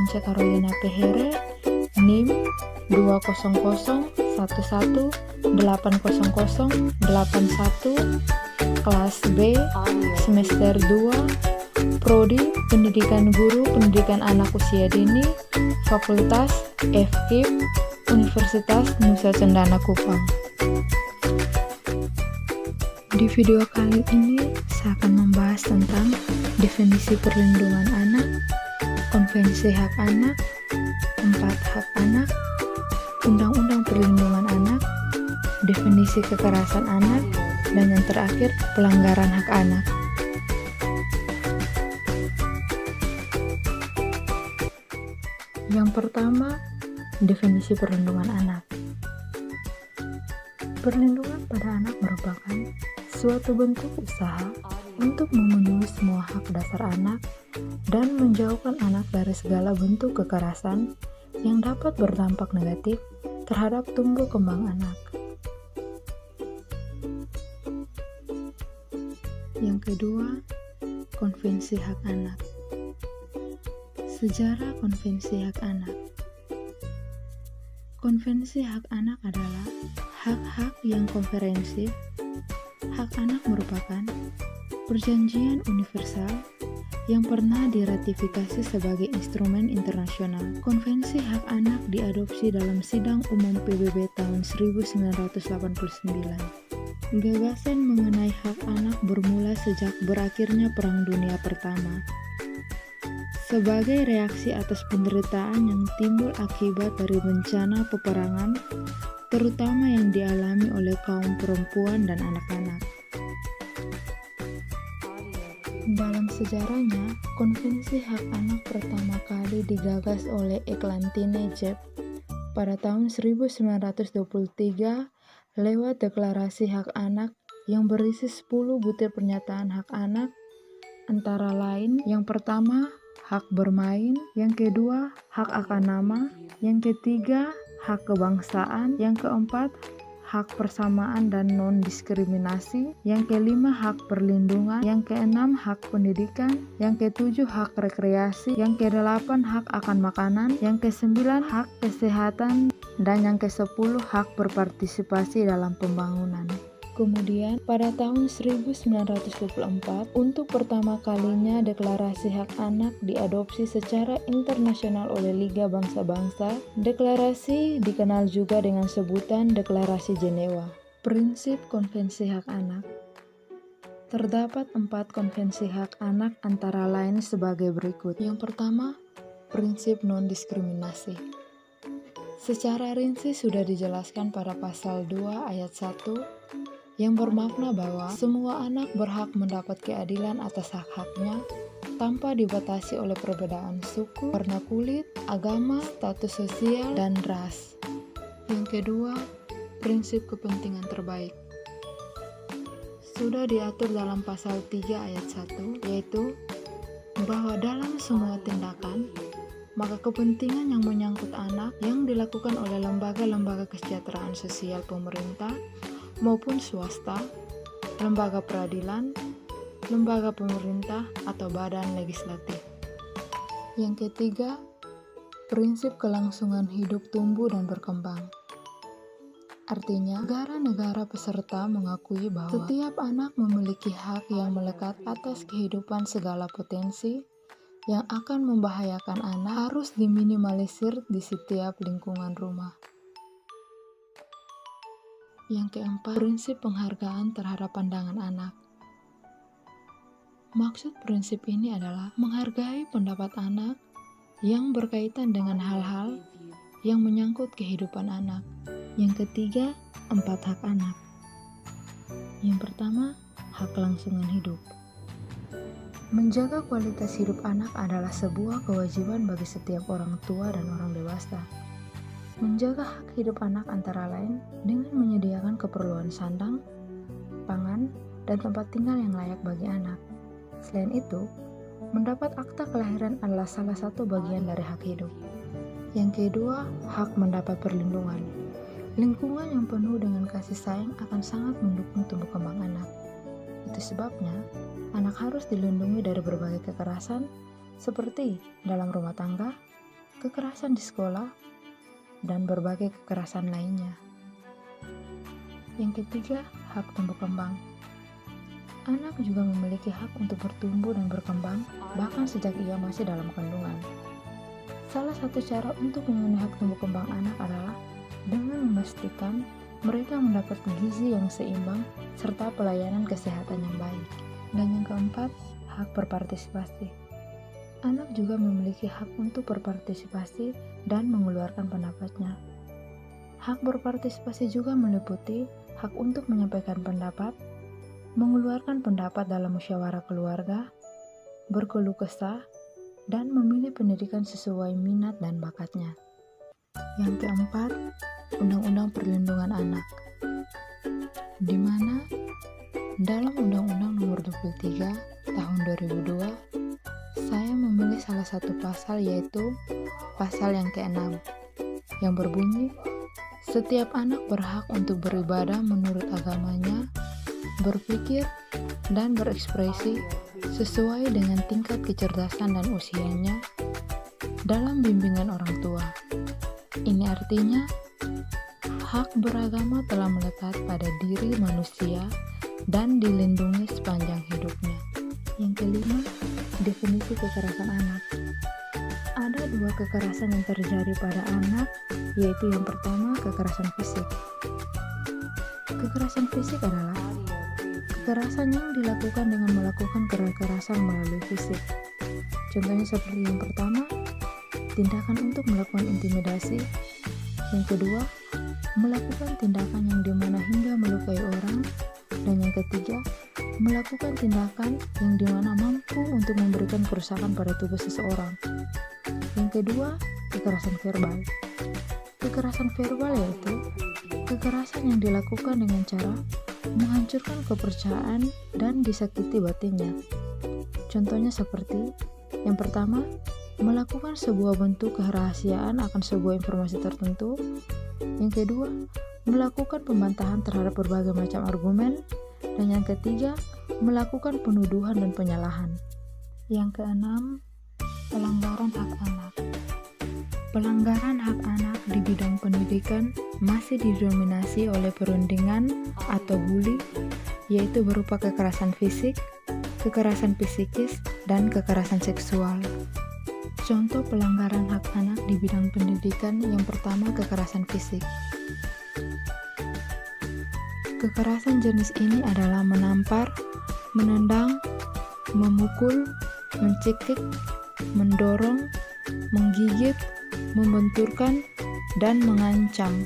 Ance Carolina Pehere, NIM 200118081, kelas B, semester 2, Prodi Pendidikan Guru Pendidikan Anak Usia Dini, Fakultas FKIP, Universitas Nusa Cendana Kupang. Di video kali ini, saya akan membahas tentang definisi perlindungan anak, konvensi hak anak, 4 hak anak, undang-undang perlindungan anak, definisi kekerasan anak, dan yang terakhir, pelanggaran hak anak. Yang pertama, definisi perlindungan anak. Perlindungan pada anak merupakan suatu bentuk usaha untuk memenuhi semua hak dasar anak dan menjauhkan anak dari segala bentuk kekerasan yang dapat berdampak negatif terhadap tumbuh kembang anak. Yang kedua, konvensi hak anak. Sejarah konvensi hak anak. Konvensi hak anak adalah hak-hak yang komprehensif. Hak anak merupakan perjanjian universal yang pernah diratifikasi sebagai instrumen internasional. Konvensi hak anak diadopsi dalam Sidang Umum PBB tahun 1989. Gagasan mengenai hak anak bermula sejak berakhirnya Perang Dunia Pertama. Sebagai reaksi atas penderitaan yang timbul akibat dari bencana peperangan, terutama yang dialami oleh kaum perempuan dan anak-anak. Dalam sejarahnya, konvensi hak anak pertama kali digagas oleh Eglantine Jebb pada tahun 1923 lewat Deklarasi Hak Anak yang berisi 10 butir pernyataan hak anak, antara lain yang pertama, hak bermain, yang kedua, hak akan nama, yang ketiga, hak kebangsaan, yang keempat, hak persamaan dan non-diskriminasi, yang kelima, hak perlindungan, yang keenam, hak pendidikan, yang ketujuh, hak rekreasi, yang kedelapan, hak akan makanan, yang kesembilan, hak kesehatan, dan yang kesepuluh, hak berpartisipasi dalam pembangunan. Kemudian, pada tahun 1924, untuk pertama kalinya Deklarasi Hak Anak diadopsi secara internasional oleh Liga Bangsa-Bangsa. Deklarasi dikenal juga dengan sebutan Deklarasi Jenewa. Prinsip Konvensi Hak Anak. Terdapat 4 konvensi hak anak antara lain sebagai berikut. Yang pertama, prinsip non-diskriminasi. Secara rinci sudah dijelaskan pada pasal 2 ayat 1 yang bermakna bahwa semua anak berhak mendapat keadilan atas hak-haknya tanpa dibatasi oleh perbedaan suku, warna kulit, agama, status sosial, dan ras. Yang kedua, prinsip kepentingan terbaik. Sudah diatur dalam pasal 3 ayat 1, yaitu bahwa dalam semua tindakan, maka kepentingan yang menyangkut anak yang dilakukan oleh lembaga-lembaga kesejahteraan sosial pemerintah maupun swasta, lembaga peradilan, lembaga pemerintah, atau badan legislatif. Yang ketiga, prinsip kelangsungan hidup tumbuh dan berkembang. Artinya, negara-negara peserta mengakui bahwa setiap anak memiliki hak yang melekat atas kehidupan segala potensi yang akan membahayakan anak harus diminimalisir di setiap lingkungan rumah. Yang keempat, prinsip penghargaan terhadap pandangan anak. Maksud prinsip ini adalah menghargai pendapat anak yang berkaitan dengan hal-hal yang menyangkut kehidupan anak. Yang ketiga, 4 hak anak. Yang pertama, hak kelangsungan hidup. Menjaga kualitas hidup anak adalah sebuah kewajiban bagi setiap orang tua dan orang dewasa. Menjaga hak hidup anak antara lain dengan menyediakan keperluan sandang, pangan, dan tempat tinggal yang layak bagi anak. Selain itu, mendapat akta kelahiran adalah salah satu bagian dari hak hidup. Yang kedua, hak mendapat perlindungan. Lingkungan yang penuh dengan kasih sayang akan sangat mendukung tumbuh kembang anak. Itu sebabnya, anak harus dilindungi dari berbagai kekerasan seperti dalam rumah tangga, kekerasan di sekolah, dan berbagai kekerasan lainnya. Yang ketiga, hak tumbuh kembang. Anak juga memiliki hak untuk bertumbuh dan berkembang, bahkan sejak ia masih dalam kandungan. Salah satu cara untuk memenuhi hak tumbuh kembang anak adalah dengan memastikan mereka mendapat gizi yang seimbang serta pelayanan kesehatan yang baik. Dan yang keempat, hak berpartisipasi. Anak juga memiliki hak untuk berpartisipasi dan mengeluarkan pendapatnya. Hak berpartisipasi juga meliputi hak untuk menyampaikan pendapat, mengeluarkan pendapat dalam musyawarah keluarga, berkeluh kesah, dan memilih pendidikan sesuai minat dan bakatnya. Yang keempat, Undang-Undang Perlindungan Anak, di mana dalam Undang-Undang Nomor 23 Tahun 2002, saya memilih salah satu pasal, yaitu pasal yang ke-6, yang berbunyi, setiap anak berhak untuk beribadah menurut agamanya, berpikir, dan berekspresi sesuai dengan tingkat kecerdasan dan usianya dalam bimbingan orang tua. Ini artinya, hak beragama telah melekat pada diri manusia dan dilindungi sepanjang hidupnya. Yang kelima, definisi kekerasan anak. Ada dua kekerasan yang terjadi pada anak, yaitu yang pertama, kekerasan fisik. Kekerasan fisik adalah kekerasan yang dilakukan dengan melakukan kekerasan melalui fisik. Contohnya seperti yang pertama, tindakan untuk melakukan intimidasi. Yang kedua, melakukan tindakan yang dimana hingga melukai orang. Dan yang ketiga, melakukan tindakan yang dimana mampu untuk memberikan kerusakan pada tubuh seseorang. Yang kedua, kekerasan verbal. Kekerasan verbal yaitu kekerasan yang dilakukan dengan cara menghancurkan kepercayaan dan disakiti batinnya. Contohnya seperti yang pertama, melakukan sebuah bentuk kerahasiaan akan sebuah informasi tertentu. Yang kedua, melakukan pembantahan terhadap berbagai macam argumen. Dan yang ketiga, melakukan penuduhan dan penyalahan. Yang keenam, pelanggaran hak anak. Pelanggaran hak anak di bidang pendidikan masih didominasi oleh perundingan atau bully, yaitu berupa kekerasan fisik, kekerasan psikis, dan kekerasan seksual. Contoh pelanggaran hak anak di bidang pendidikan yang pertama, kekerasan fisik. Kekerasan jenis ini adalah menampar, menendang, memukul, mencekik, mendorong, menggigit, membenturkan, dan mengancam.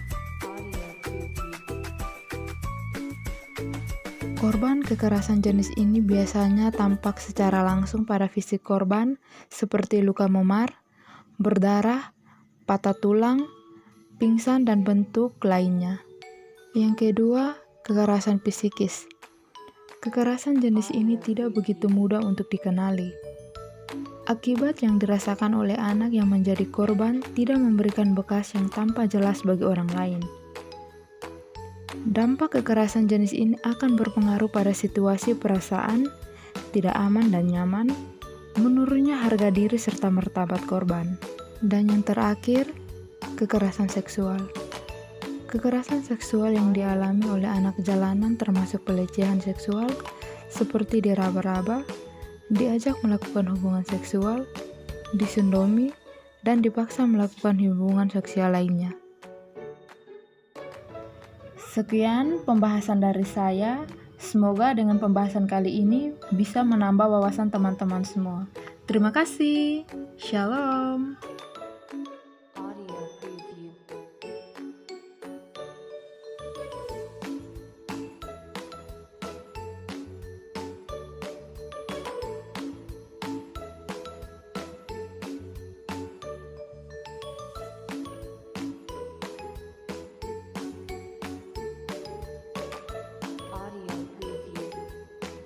Korban kekerasan jenis ini biasanya tampak secara langsung pada fisik korban seperti luka memar, berdarah, patah tulang, pingsan, dan bentuk lainnya. Yang kedua, kekerasan psikis. Kekerasan jenis ini tidak begitu mudah untuk dikenali. Akibat yang dirasakan oleh anak yang menjadi korban tidak memberikan bekas yang tampak jelas bagi orang lain. Dampak kekerasan jenis ini akan berpengaruh pada situasi perasaan, tidak aman dan nyaman, menurunnya harga diri serta martabat korban. Dan yang terakhir, kekerasan seksual. Kekerasan seksual yang dialami oleh anak jalanan termasuk pelecehan seksual seperti diraba-raba, diajak melakukan hubungan seksual, disundomi, dan dipaksa melakukan hubungan seksual lainnya. Sekian pembahasan dari saya. Semoga dengan pembahasan kali ini bisa menambah wawasan teman-teman semua. Terima kasih. Shalom.